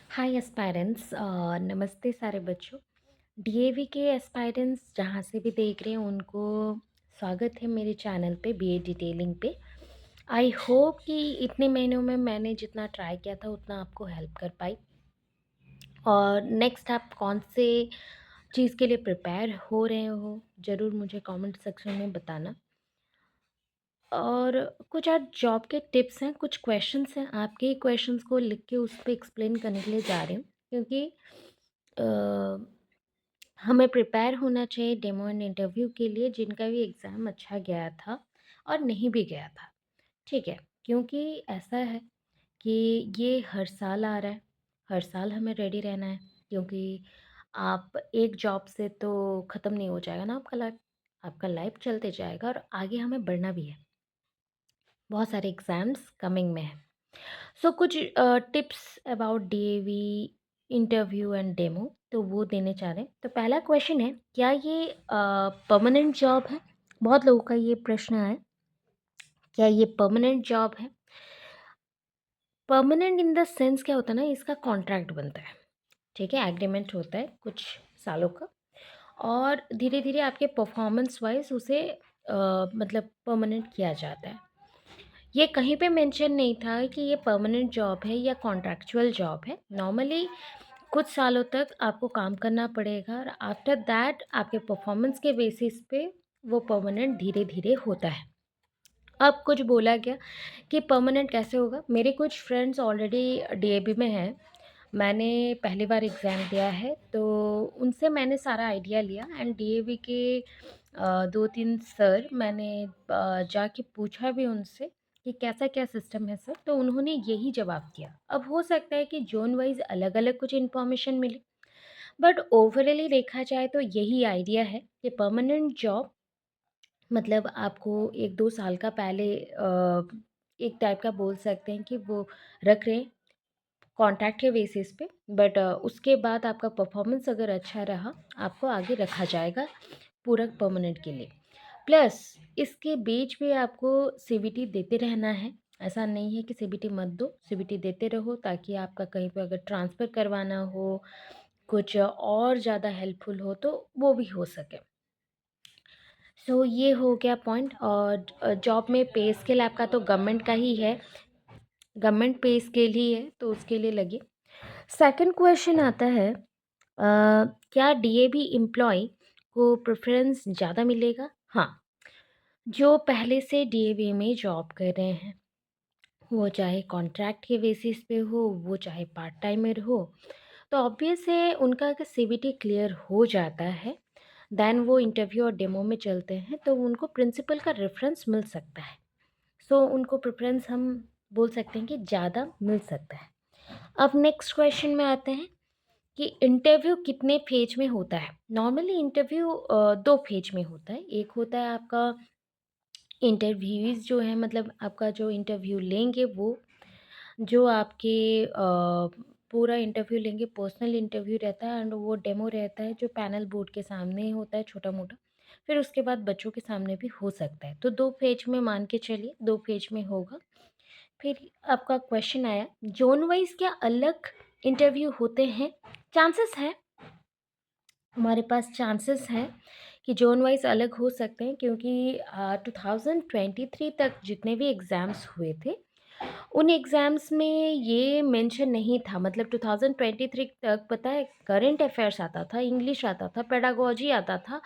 हाय aspirants, नमस्ते सारे बच्चों। डीएवी के एस्पायरेंट्स जहाँ से भी देख रहे हैं उनको स्वागत है मेरे चैनल पे बीए डिटेलिंग पे। आई होप कि इतने महीनों में मैंने जितना ट्राई किया था उतना आपको हेल्प कर पाई। और नेक्स्ट आप कौन से चीज़ के लिए प्रिपेयर हो रहे हो ज़रूर मुझे कमेंट सेक्शन में बताना। और कुछ आज जॉब के टिप्स हैं, कुछ क्वेश्चंस हैं, आपके ही क्वेश्चंस को लिख के उस पर एक्सप्लेन करने के लिए जा रही हूँ क्योंकि हमें प्रिपेयर होना चाहिए डेमो एंड इंटरव्यू के लिए जिनका भी एग्ज़ाम अच्छा गया था और नहीं भी गया था। ठीक है, क्योंकि ऐसा है कि ये हर साल आ रहा है, हर साल हमें रेडी रहना है क्योंकि आप एक जॉब से तो ख़त्म नहीं हो जाएगा ना आपका लाइफ चलते जाएगा और आगे हमें बढ़ना भी है। बहुत सारे एग्ज़ाम्स कमिंग में है। सो कुछ tips about DAV interview and demo तो वो देने चाह रहे हैं। तो पहला क्वेश्चन है, क्या ये परमानेंट जॉब है? बहुत लोगों का ये प्रश्न है, क्या ये परमानेंट जॉब है? परमानेंट इन द सेंस क्या होता है ना, इसका कॉन्ट्रैक्ट बनता है। ठीक है, एग्रीमेंट होता है कुछ सालों का और धीरे धीरे आपके परफॉर्मेंस वाइज उसे मतलब परमानेंट किया जाता है। ये कहीं पे मेंशन नहीं था कि ये परमानेंट जॉब है या कॉन्ट्रैक्चुअल जॉब है। नॉर्मली कुछ सालों तक आपको काम करना पड़ेगा और आफ्टर दैट आपके परफॉर्मेंस के बेसिस पे वो परमानेंट धीरे धीरे होता है। अब कुछ बोला गया कि परमानेंट कैसे होगा। मेरे कुछ फ्रेंड्स ऑलरेडी डीएबी में हैं, मैंने पहली बार एग्ज़ाम दिया है तो उनसे मैंने सारा आइडिया लिया एंड डीएवी के 2-3 सर मैंने जाके पूछा भी उनसे कि कैसा क्या सिस्टम है सर, तो उन्होंने यही जवाब दिया। अब हो सकता है कि जोन वाइज अलग अलग कुछ इन्फॉर्मेशन मिले, बट ओवरऑली देखा जाए तो यही आइडिया है कि परमानेंट जॉब मतलब आपको 1-2 साल का पहले एक टाइप का बोल सकते हैं कि वो रख रहे हैं कॉन्ट्रैक्ट के बेसिस पे, बट उसके बाद आपका परफॉर्मेंस अगर अच्छा रहा आपको आगे रखा जाएगा पूरा परमानेंट के लिए। प्लस इसके बीच भी आपको सीबीटी देते रहना है। ऐसा नहीं है कि सीबीटी मत दो, सीबीटी देते रहो ताकि आपका कहीं पे अगर ट्रांसफ़र करवाना हो, कुछ और ज़्यादा हेल्पफुल हो तो वो भी हो सके। सो ये हो गया पॉइंट। और जॉब में पे स्केल आपका तो गवर्नमेंट का ही है, गवर्नमेंट पे स्केल ही है तो उसके लिए लगे। सेकंड क्वेश्चन आता है, क्या डीएवी एम्प्लॉय को प्रेफरेंस ज़्यादा मिलेगा? हाँ, जो पहले से डीएवी में जॉब कर रहे हैं, वो चाहे कॉन्ट्रैक्ट के बेसिस पे हो, वो चाहे पार्ट टाइमर हो, तो ऑब्वियस है उनका अगर सीवीटी क्लियर हो जाता है, देन वो इंटरव्यू और डेमो में चलते हैं तो उनको प्रिंसिपल का रेफरेंस मिल सकता है। सो उनको प्रेफरेंस हम बोल सकते हैं कि ज़्यादा मिल सकता है। अब नेक्स्ट क्वेश्चन में आते हैं कि इंटरव्यू कितने फेज में होता है। नॉर्मली इंटरव्यू 2 फेज में होता है। एक होता है आपका इंटरव्यूज़ जो है, मतलब आपका जो इंटरव्यू लेंगे वो जो आपके पूरा इंटरव्यू लेंगे, पर्सनल इंटरव्यू रहता है एंड वो डेमो रहता है जो पैनल बोर्ड के सामने होता है छोटा-मोटा। फिर उसके बाद बच्चों के सामने भी हो सकता है। तो 2 फेज में मान के चलिए, 2 फेज में होगा। फिर आपका क्वेश्चन आया, ज़ोन वाइज़ क्या अलग इंटरव्यू होते हैं? चांसेस हैं, हमारे पास चांसेस हैं कि ज़ोन वाइज़ अलग हो सकते हैं क्योंकि 2023 तक जितने भी एग्ज़ाम्स हुए थे, उन एग्ज़ाम्स में ये मेंशन नहीं था। मतलब 2023 तक पता है करंट अफेयर्स आता था, इंग्लिश आता था, पेडागोजी आता था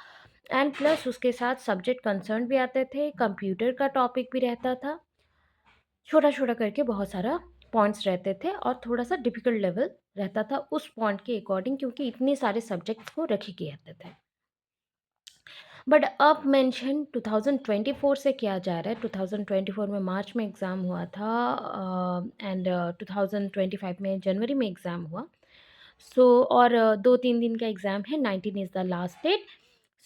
एंड प्लस उसके साथ सब्जेक्ट कंसर्न भी आते थे, कंप्यूटर का टॉपिक भी रहता था। छोटा-छोटा करके बहुत सारा पॉइंट्स रहते थे और थोड़ा-सा डिफ़िकल्ट लेवल रहता था उस पॉइंट के अकॉर्डिंग क्योंकि इतने सारे सब्जेक्ट्स को रखे गए रहते थे। बट अब मेंशन 2024 से किया जा रहा है। 2024 में मार्च में एग्ज़ाम हुआ था एंड 2025 में जनवरी में एग्ज़ाम हुआ। सो और 2-3 दिन का एग्ज़ाम है, 19 इज़ द लास्ट डेट।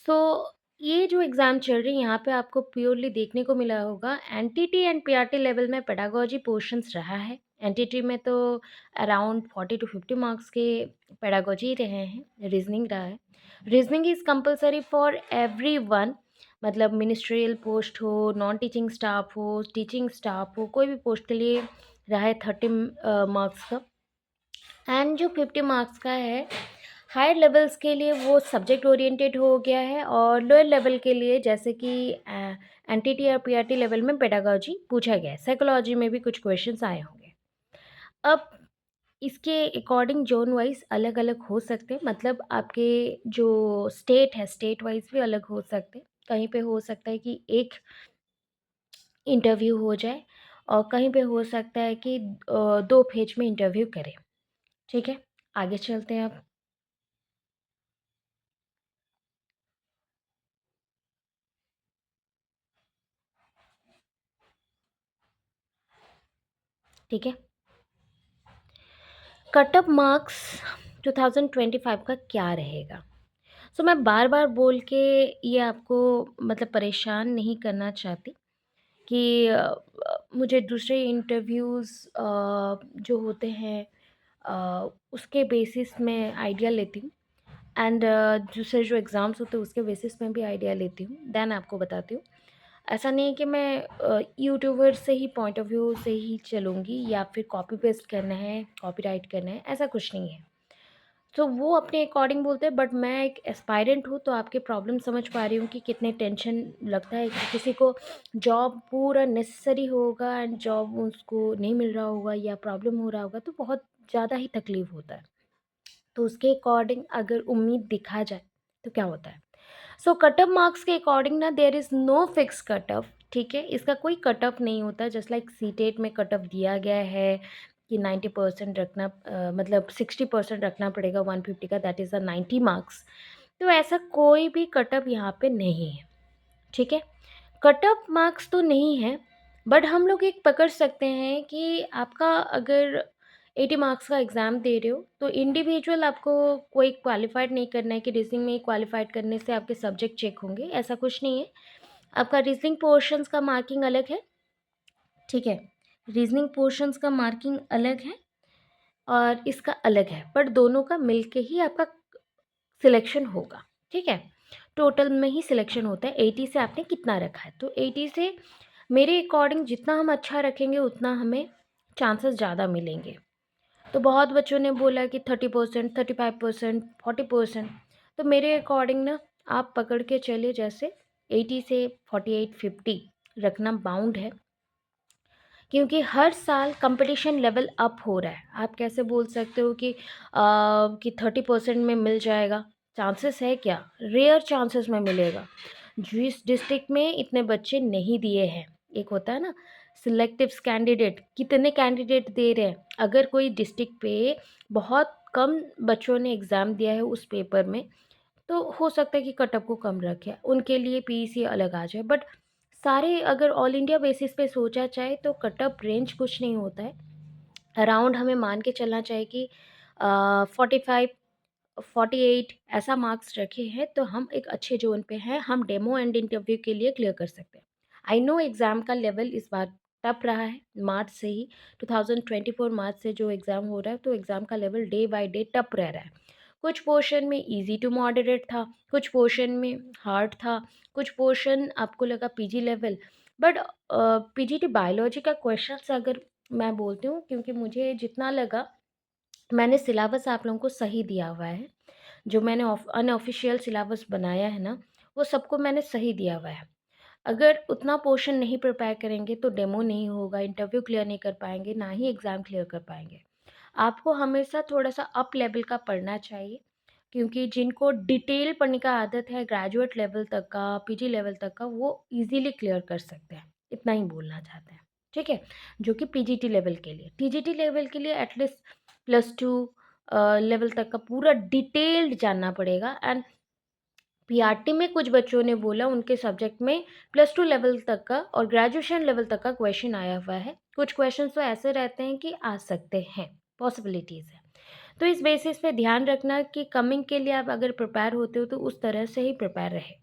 सो ये जो एग्ज़ाम चल रही है यहाँ पे आपको प्योरली देखने को मिला होगा एनटीटी एंड पीआरटी लेवल में पेडागोजी पोर्शंस रहा है। एनटीटी में तो अराउंड 40 टू 50 मार्क्स के पेडागोजी रहे हैं, रीज़निंग रहा है। Reasoning is compulsory for everyone, मतलब मिनिस्ट्रियल पोस्ट हो, नॉन टीचिंग स्टाफ हो, टीचिंग स्टाफ हो, कोई भी पोस्ट के लिए रहा है 30 मार्क्स का। एंड जो 50 मार्क्स का है, हायर लेवल्स के लिए वो सब्जेक्ट ओरिएंटेड हो गया है, और लोअर लेवल के लिए जैसे कि एनटीटी और पीआरटी लेवल में पेडागोजी पूछा गया है, साइकोलॉजी में भी कुछ क्वेश्चंस आए होंगे। अब इसके अकॉर्डिंग जोन वाइज अलग अलग हो सकते हैं, मतलब आपके जो स्टेट है स्टेट वाइज भी अलग हो सकते हैं। कहीं पे हो सकता है कि एक इंटरव्यू हो जाए, और कहीं पे हो सकता है कि 2 फेज में इंटरव्यू करें। ठीक है, आगे चलते हैं अब। ठीक है, कट ऑफ मार्क्स 2025 का क्या रहेगा? सो मैं बार बार बोल के ये आपको मतलब परेशान नहीं करना चाहती कि मुझे दूसरे इंटरव्यूज़ जो होते हैं उसके बेसिस में आइडिया लेती हूँ, एंड दूसरे जो एग्ज़ाम्स होते हैं उसके बेसिस में भी आइडिया लेती हूँ, देन आपको बताती हूँ। ऐसा नहीं है कि मैं यूट्यूबर से ही पॉइंट ऑफ व्यू से ही चलूँगी, या फिर कॉपी पेस्ट करना है, कॉपीराइट करना है, ऐसा कुछ नहीं है। तो वो अपने अकॉर्डिंग बोलते हैं, बट मैं एक एस्पायरेंट हूँ, तो आपके प्रॉब्लम समझ पा रही हूँ कि कितने टेंशन लगता है कि किसी को जॉब पूरा नेसेसरी होगा एंड जॉब उसको नहीं मिल रहा होगा या प्रॉब्लम हो रहा होगा, तो बहुत ज़्यादा ही तकलीफ़ होता है। तो उसके अकॉर्डिंग अगर उम्मीद दिखा जाए तो क्या होता है? सो कट ऑफ मार्क्स के अकॉर्डिंग ना there is no fix cut off. ठीक है, इसका कोई कट ऑफ नहीं होता, जस्ट लाइक सीटेट में कट ऑफ दिया गया है कि 90% रखना, मतलब 60% रखना पड़ेगा 150 का, दैट इज़ द 90 मार्क्स। तो ऐसा कोई भी कट ऑफ यहाँ पे नहीं है। ठीक है, कट ऑफ मार्क्स तो नहीं है, बट हम लोग एक पकड़ सकते हैं कि आपका अगर 80 मार्क्स का एग्ज़ाम दे रहे हो तो इंडिविजुअल आपको कोई क्वालिफाइड नहीं करना है कि रीजनिंग में क्वालिफाइड करने से आपके सब्जेक्ट चेक होंगे, ऐसा कुछ नहीं है। आपका रीजनिंग पोर्शंस का मार्किंग अलग है। ठीक है, रीजनिंग पोर्शंस का मार्किंग अलग है और इसका अलग है, बट दोनों का मिलके ही आपका सिलेक्शन होगा। ठीक है, टोटल में ही सिलेक्शन होता है। 80 से आपने कितना रखा है, तो 80 से मेरे अकॉर्डिंग जितना हम अच्छा रखेंगे उतना हमें चांसेस ज़्यादा मिलेंगे। तो बहुत बच्चों ने बोला कि 30%, 35%, 40%। तो मेरे अकॉर्डिंग ना आप पकड़ के चलिए, जैसे 80 से 48, 50 रखना बाउंड है, क्योंकि हर साल कंपटीशन लेवल अप हो रहा है। आप कैसे बोल सकते हो कि 30% में मिल जाएगा? चांसेस है क्या? रेयर चांसेस में मिलेगा। जिस डिस्ट्रिक्ट में इतने बच्चे नहीं दिए हैं, एक होता है ना सिलेक्टिव कैंडिडेट, कितने कैंडिडेट दे रहे हैं। अगर कोई डिस्ट्रिक्ट पे बहुत कम बच्चों ने एग्ज़ाम दिया है उस पेपर में, तो हो सकता है कि कट ऑफ को कम रखे, उनके लिए पीईसी अलग आ जाए। बट सारे अगर ऑल इंडिया बेसिस पे सोचा जाए तो कट ऑफ रेंज कुछ नहीं होता है। अराउंड हमें मान के चलना चाहिए कि 45, 48 ऐसा मार्क्स रखे हैं तो हम एक अच्छे जोन पे हैं, हम डेमो एंड इंटरव्यू के लिए क्लियर कर सकते हैं। आई नो एग्ज़ाम का लेवल इस बार टफ रहा है, मार्च से ही 2024 मार्च से जो एग्ज़ाम हो रहा है, तो एग्ज़ाम का level day by day tough रह रहा है। कुछ पोर्शन में इजी टू मॉडरेट था, कुछ पोर्शन में हार्ड था, कुछ पोर्शन आपको लगा PG level. But PGT biology का क्वेश्चंस अगर मैं बोलती हूँ, क्योंकि मुझे जितना लगा मैंने सिलेबस आप लोगों को सही दिया हुआ है। जो मैंने अनऑफिशियल सिलेबस बनाया है ना, वो सबको मैंने सही दिया हुआ है। अगर उतना पोर्शन नहीं प्रिपेयर करेंगे तो डेमो नहीं होगा, इंटरव्यू क्लियर नहीं कर पाएँगे, ना ही एग्ज़ाम क्लियर कर पाएँगे। आपको हमेशा थोड़ा-सा अप लेवल का पढ़ना चाहिए, क्योंकि जिनको डिटेल पढ़ने का आदत है ग्रेजुएट लेवल तक का, पीजी लेवल तक का, वो ईज़िली क्लियर कर सकते हैं। इतना ही बोलना चाहते हैं। ठीक है? जो कि पीजीटी लेवल के लिए। टीजीटी लेवल के लिए एटलीस्ट +2 लेवल तक का पूरा डिटेल्ड जानना पड़ेगा। एंड पीआरटी में कुछ बच्चों ने बोला उनके सब्जेक्ट में +2 लेवल तक का और ग्रेजुएशन लेवल तक का क्वेश्चन आया हुआ है। कुछ क्वेश्चंस तो ऐसे रहते हैं कि आ सकते हैं, पॉसिबिलिटीज़ है। तो इस बेसिस पे ध्यान रखना कि कमिंग के लिए आप अगर प्रिपेयर होते हो तो उस तरह से ही प्रिपेयर रहे।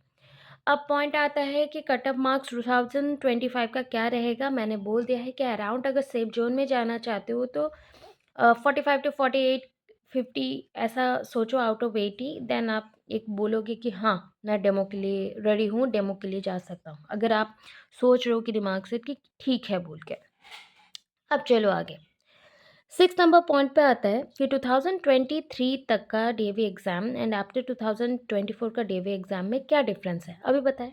अब पॉइंट आता है कि कट ऑफ मार्क्स 2025 का क्या रहेगा। मैंने बोल दिया है कि अराउंड अगर सेफ जोन में जाना चाहते हो तो 45 टू 48, 50 ऐसा सोचो आउट ऑफ 80। देन आप एक बोलोगे कि हाँ, मैं डेमो के लिए रेडी हूँ, डेमो के लिए जा सकता हूँ, अगर आप सोच रहे हो कि दिमाग से कि ठीक है बोल के। अब चलो आगे। 6 नंबर पॉइंट पे आता है कि 2023 तक का डीएवी एग्ज़ाम एंड आफ्टर 2024 का डीएवी एग्ज़ाम में क्या डिफरेंस है? अभी बताएँ।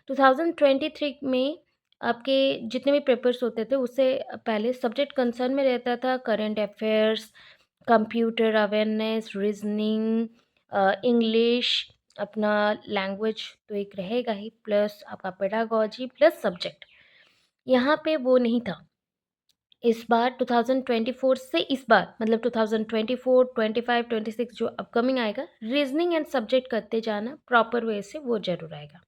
2023 में आपके जितने भी पेपर्स होते थे उससे पहले सब्जेक्ट कंसर्न में रहता था current affairs, computer awareness, reasoning, English, अपना लैंग्वेज तो एक रहेगा ही, प्लस आपका पेडागॉजी प्लस सब्जेक्ट। यहाँ पे वो नहीं था। इस बार 2024 से इस बार मतलब 2024, 25, 26 जो अपकमिंग आएगा, रीजनिंग एंड सब्जेक्ट करते जाना प्रॉपर वे से, वो जरूर आएगा।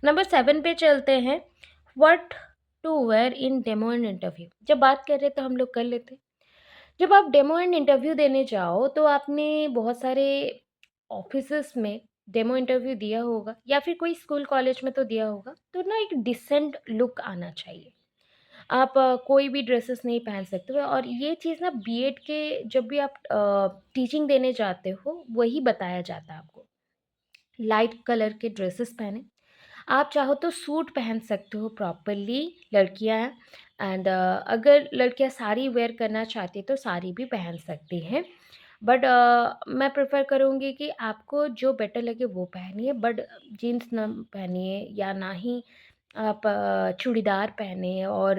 नंबर 7 पे चलते हैं। What to wear in demo and interview. जब बात कर रहे तो हम लोग कर लेते। जब आप डेमो एंड इंटरव्यू देने जाओ तो आपने बहुत सारे ऑफिसेस में डेमो इंटरव्यू दिया होगा या फिर कोई स्कूल कॉलेज में तो दिया होगा, तो ना एक डिसेंट लुक आना चाहिए। आप कोई भी ड्रेसेस नहीं पहन सकते हो, और ये चीज़ ना बीएड के जब भी आप टीचिंग देने जाते हो वही बताया जाता है आपको। लाइट कलर के ड्रेसेस पहने। आप चाहो तो सूट पहन सकते हो प्रॉपरली, लड़कियां हैं। एंड अगर लड़कियां साड़ी वेयर करना चाहती तो साड़ी भी पहन सकती हैं। बट मैं प्रेफर करूँगी कि आपको जो बेटर लगे वो पहनिए, बट जीन्स ना पहनिए या ना ही आप चूड़ीदार पहने और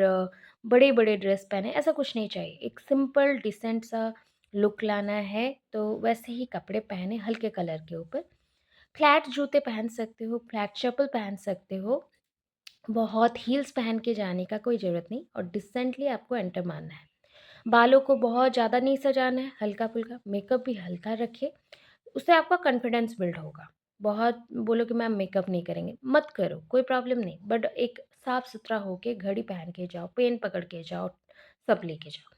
बड़े बड़े ड्रेस पहने, ऐसा कुछ नहीं चाहिए। एक सिंपल डिसेंट सा लुक लाना है तो वैसे ही कपड़े पहने हल्के कलर के ऊपर। फ्लैट जूते पहन सकते हो, फ्लैट चप्पल पहन सकते हो। बहुत हील्स पहन के जाने का कोई ज़रूरत नहीं, और डिसेंटली आपको एंटर मारना है। बालों को बहुत ज़्यादा नहीं सजाना है, हल्का-फुल्का, मेकअप भी हल्का रखिए, उससे आपका कॉन्फिडेंस बिल्ड होगा। बहुत बोलो कि मैम मेकअप नहीं करेंगे, मत करो, कोई प्रॉब्लम नहीं, बट एक साफ-सुथरा होके घड़ी पहन के जाओ, पेन पकड़ के जाओ, सब लेके जाओ।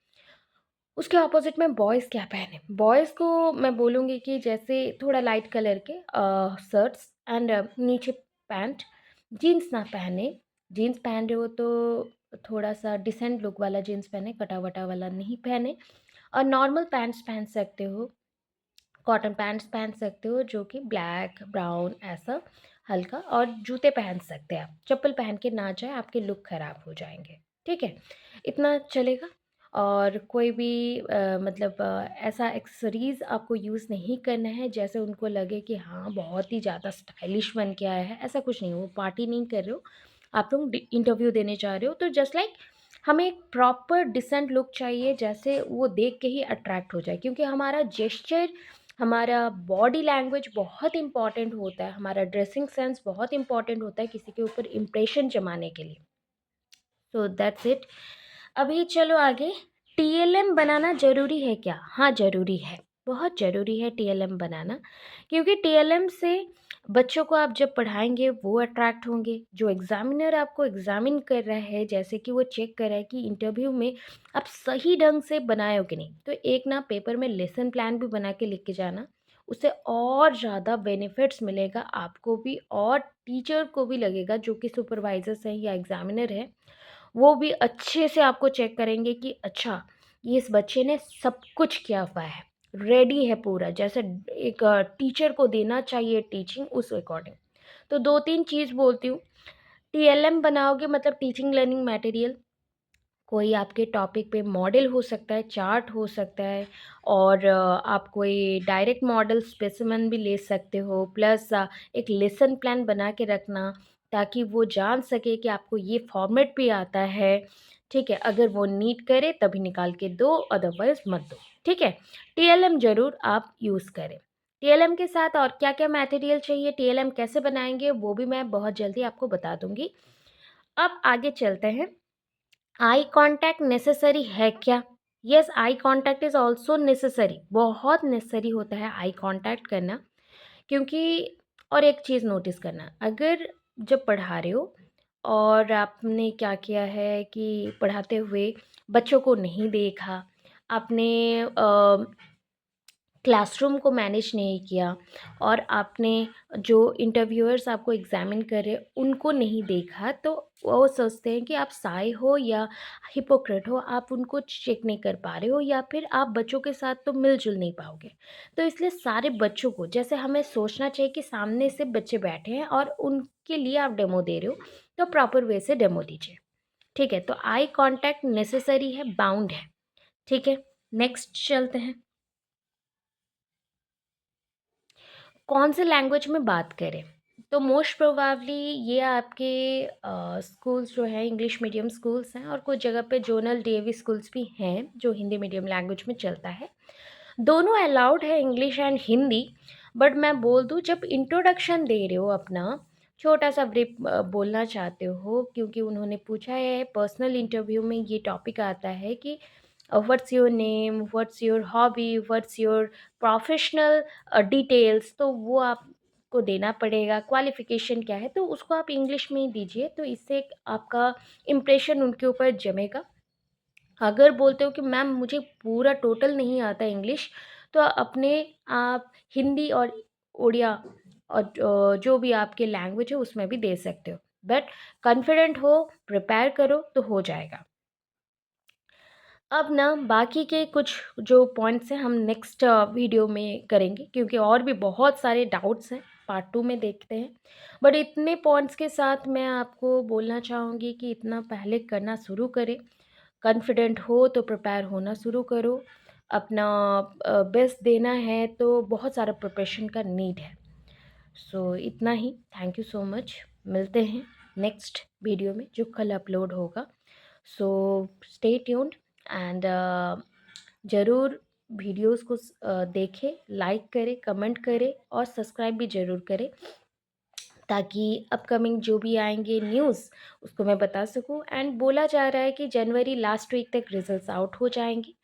उसके अपोज़िट में बॉयज़ क्या पहने? बॉयज़ को मैं बोलूँगी कि जैसे थोड़ा लाइट कलर के शर्ट्स एंड नीचे पैंट, जीन्स ना पहने। जीन्स पहन रहे हो तो थोड़ा-सा डिसेंट लुक वाला जीन्स पहने, कटा-वटा वाला नहीं पहने। और नॉर्मल पैंट्स पहन सकते हो, कॉटन पैंट्स पहन सकते हो जो कि ब्लैक, ब्राउन ऐसा हल्का, और जूते पहन सकते हैं आप। चप्पल पहन के ना जाएँ, आपके लुक ख़राब हो जाएँगे, ठीक है? इतना चलेगा। और कोई भी मतलब ऐसा एक्सेसरीज़ आपको यूज़ नहीं करना है जैसे उनको लगे कि हाँ, बहुत ही ज़्यादा स्टाइलिश बन के आया है, ऐसा कुछ नहीं। वो पार्टी नहीं कर रहे हो, आप लोग इंटरव्यू देने जा रहे हो, तो जस्ट लाइक हमें एक प्रॉपर डिसेंट लुक चाहिए, जैसे वो देख के ही अट्रैक्ट हो जाए, क्योंकि हमारा जेस्चर, हमारा बॉडी लैंग्वेज बहुत इंपॉर्टेंट होता है, हमारा ड्रेसिंग सेंस बहुत इंपॉर्टेंट होता है किसी के ऊपर इम्प्रेशन जमाने के लिए। So that's it. अभी चलो आगे। टीएलएम बनाना ज़रूरी है क्या? हाँ, ज़रूरी है। बहुत ज़रूरी है टीएलएम बनाना, क्योंकि टीएलएम से बच्चों को आप जब पढ़ाएँगे वो अट्रैक्ट होंगे। जो एग्ज़ामिनर आपको एग्ज़ामिन कर रहा है, जैसे कि वो चेक कर रहा है कि इंटरव्यू में आप सही ढंग से बनाए हो कि नहीं। तो एक ना पेपर में लेसन प्लान भी बना के लिख के जाना, उससे और ज़्यादा बेनिफिट्स मिलेगा आपको भी, और टीचर को भी लगेगा, जो कि सुपरवाइज़र्स हैं या एग्ज़ामिनर हैं, वो भी अच्छे से आपको चेक करेंगे कि अच्छा, ये इस बच्चे ने सब कुछ किया हुआ है, रेडी है पूरा, जैसे एक टीचर को देना चाहिए टीचिंग उस अकॉर्डिंग। तो 2-3 चीज़ बोलती हूँ। टीएलएम बनाओगे मतलब टीचिंग लर्निंग मटेरियल, कोई आपके टॉपिक पे मॉडल हो सकता है, चार्ट हो सकता है, और आप कोई डायरेक्ट मॉडल स्पेसिमेन भी ले सकते हो, प्लस एक लेसन प्लान बना के रखना, ताकि वो जान सके कि आपको ये फॉर्मेट भी आता है, ठीक है? अगर वो नीड करे तभी निकाल के दो, अदरवाइज़ मत दो, ठीक है? टीएलएम ज़रूर आप यूज़ करें। टीएलएम के साथ और क्या-क्या मटेरियल चाहिए, टीएलएम कैसे बनाएँगे, वो भी मैं बहुत जल्दी आपको बता दूँगी। अब आगे चलते हैं। आई कांटेक्ट नेसेसरी है क्या? Yes, eye contact is also necessary, बहुत नेसेसरी होता है आई कांटेक्ट करना, क्योंकि और एक चीज़ नोटिस करना, अगर जब पढ़ा रहे हो और आपने क्या किया है कि पढ़ाते हुए बच्चों को नहीं देखा, आपने क्लासरूम को मैनेज नहीं किया, और आपने जो इंटरव्यूअर्स आपको एग्ज़ामिन कर रहे हैं उनको नहीं देखा, तो वो सोचते हैं कि आप साए हो या हिपोक्रेट हो, आप उनको चेक नहीं कर पा रहे हो, या फिर आप बच्चों के साथ तो मिल-जुल नहीं पाओगे। तो इसलिए सारे बच्चों को जैसे हमें सोचना चाहिए कि सामने से बच्चे बैठे हैं और उनके लिए आप डेमो दे रहे हो, तो प्रॉपर वे से डेमो दीजिए। ठीक है? तो आई कॉन्टैक्ट नेसेसरी है, बाउंड है। ठीक है? नेक्स्ट चलते हैं। कौन से लैंग्वेज में बात करें? तो मोस्ट प्रोबेबली ये आपके स्कूल्स जो हैं इंग्लिश मीडियम स्कूल्स हैं, और कुछ जगह पे जोनल डीएवी स्कूल्स भी हैं जो हिंदी मीडियम लैंग्वेज में चलता है। दोनों अलाउड है, इंग्लिश एंड हिंदी। बट मैं बोल दूँ, जब इंट्रोडक्शन दे रहे हो अपना, छोटा सा ब्रीफ बोलना चाहते हो, क्योंकि उन्होंने पूछा है पर्सनल इंटरव्यू में, ये टॉपिक आता है कि what's your name, what's your hobby, what's your professional details, तो वो आपको देना पड़ेगा। क्वालिफ़िकेशन क्या है, तो उसको आप इंग्लिश में ही दीजिए, तो इससे एक आपका इम्प्रेशन उनके ऊपर जमेगा। अगर बोलते हो कि मैम मुझे पूरा टोटल नहीं आता इंग्लिश, तो अपने आप हिंदी और उड़िया और जो भी आपके लैंग्वेज है उसमें भी दे सकते हो। बट कॉन्फिडेंट हो, प्रिपेयर करो तो हो जाएगा। अब ना बाकी के कुछ जो पॉइंट्स हैं हम नेक्स्ट वीडियो में करेंगे, क्योंकि और भी बहुत सारे डाउट्स हैं, पार्ट 2 में देखते हैं। बट इतने पॉइंट्स के साथ मैं आपको बोलना चाहूँगी कि इतना पहले करना शुरू करें। कॉन्फिडेंट हो तो प्रिपेयर होना शुरू करो। अपना बेस्ट देना है तो बहुत सारा प्रिपरेशन का नीड है। सो इतना ही। Thank you so much. मिलते हैं नेक्स्ट वीडियो में जो कल अपलोड होगा। सो स्टे ट्यून्ड एंड ज़रूर वीडियोस को देखें, लाइक करें, कमेंट करें और सब्सक्राइब भी ज़रूर करें, ताकि अपकमिंग जो भी आएंगे न्यूज़ उसको मैं बता सकूं। एंड बोला जा रहा है कि जनवरी लास्ट वीक तक रिजल्ट्स आउट हो जाएंगे,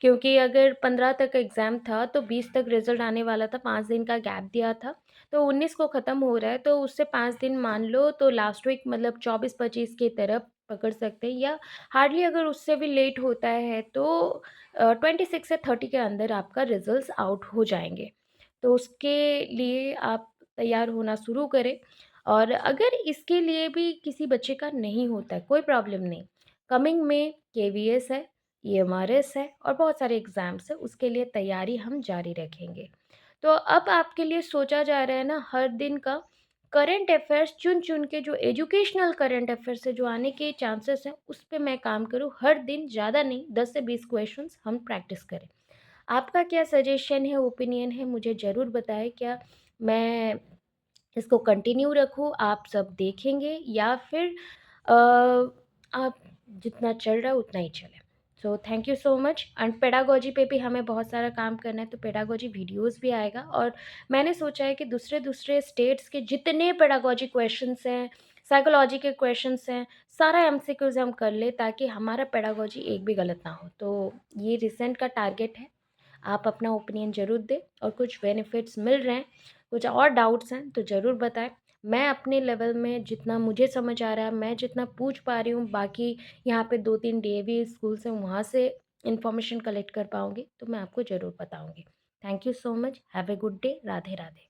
क्योंकि अगर 15 तक एग्ज़ाम था तो 20 तक रिजल्ट आने वाला था, 5 दिन का गैप दिया था। तो 19 को ख़त्म हो रहा है, तो उससे 5 दिन मान लो, तो लास्ट वीक मतलब 24-25 की तरफ पकड़ सकते हैं, या हार्डली अगर उससे भी लेट होता है तो 26 से 30 के अंदर आपका रिजल्ट्स आउट हो जाएंगे। तो उसके लिए आप तैयार होना शुरू करें। और अगर इसके लिए भी किसी बच्चे का नहीं होता है, कोई प्रॉब्लम नहीं। कमिंग में केवीएस है, ईएमआरएस है और बहुत सारे एग्ज़ाम्स है, उसके लिए तैयारी हम जारी रखेंगे। तो अब आपके लिए सोचा जा रहा है ना, हर दिन का करंट अफेयर्स चुन चुन के, जो एजुकेशनल करंट अफेयर्स है जो आने के चांसेस हैं, उस पे मैं काम करूँ हर दिन। ज़्यादा नहीं, 10 से 20 क्वेश्चंस हम प्रैक्टिस करें। आपका क्या सजेशन है, ओपिनियन है, मुझे ज़रूर बताएं। क्या मैं इसको कंटिन्यू रखूँ, आप सब देखेंगे, या फिर अ, आप जितना चल रहा है उतना ही चले? So thank you so much. And pedagogy पे भी हमें बहुत सारा काम करना है, तो पेडागोजी वीडियोस भी आएगा। और मैंने सोचा है कि दूसरे दूसरे स्टेट्स के जितने पेडागोजी क्वेश्चंस हैं, साइकोलॉजी के क्वेश्चंस हैं, सारा एमसीक्यूज हम कर ले, ताकि हमारा पेडागोजी एक भी गलत ना हो। तो ये रिसेंट का टारगेट है। आप अपना ओपिनियन ज़रूर दें, और कुछ बेनिफिट्स मिल रहे हैं, कुछ और डाउट्स हैं तो ज़रूर बताएं। मैं अपने लेवल में जितना मुझे समझ आ रहा है, मैं जितना पूछ पा रही हूँ, बाकी यहाँ पे 2-3 डीएवी स्कूल्स हैं वहाँ से इन्फॉर्मेशन कलेक्ट कर पाऊँगी, तो मैं आपको ज़रूर बताऊँगी। Thank you so much. Have a good day. Radhe Radhe.